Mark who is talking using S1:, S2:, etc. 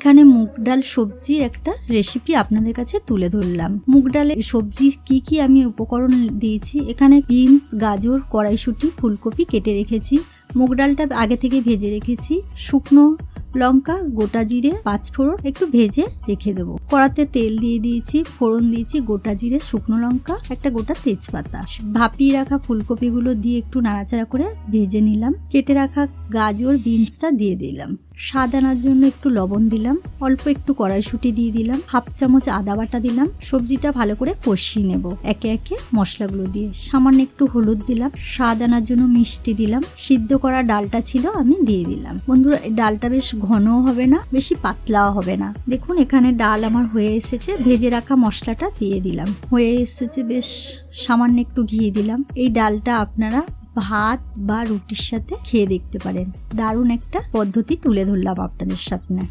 S1: এখানে মুগ ডাল সবজির একটা রেসিপি আপনাদের কাছে তুলে ধরলাম। মুগ ডালের সবজি কি কি আমি উপকরণ দিয়েছি, এখানে বিনস, গাজর, কড়াইশুঁটি, ফুলকপি কেটে রেখেছি। মুগ ডালটা আগে থেকে ভেজে রেখেছি। শুকনো লঙ্কা, গোটা জিরে, পাঁচফোড়ন একটু ভেজে রেখে দেবো। কড়াতে তেল দিয়ে দিয়েছি, ফোড়ন দিয়েছি গোটা জিরে, শুকনো লঙ্কা, একটা গোটা তেজপাতা। ভাপিয়ে রাখা ফুলকপিগুলো দিয়ে একটু নাড়াচাড়া করে ভেজে নিলাম। কেটে রাখা গাজর, বিনসটা দিয়ে দিলাম। স্বাদ আনার জন্য একটু লবণ দিলাম। অল্প একটু কড়াইশুঁটি দিয়ে দিলাম। হাফ চামচ আদা বাটা দিলাম। সবজিটা ভালো করে কষিয়ে নেব একে একে মশলাগুলো দিয়ে। সামান্য একটু হলুদ দিলাম। স্বাদ আনার জন্য মিষ্টি দিলাম। সিদ্ধ করা ডালটা ছিল আমি দিয়ে দিলাম। বন্ধুরা, এই ডালটা বেশ ঘনও হবে না, বেশি পাতলাও হবে না। দেখুন এখানে ডাল আমার হয়ে এসেছে। ভেজে রাখা মশলাটা দিয়ে দিলাম। হয়ে এসেছে, বেশ সামান্য একটু ঘি দিলাম। এই ডালটা আপনারা ভাত বা রুটির সাথে খেয়ে দেখতে পারেন। দারুণ একটা পদ্ধতি তুলে ধরলাম আপনাদের সামনে।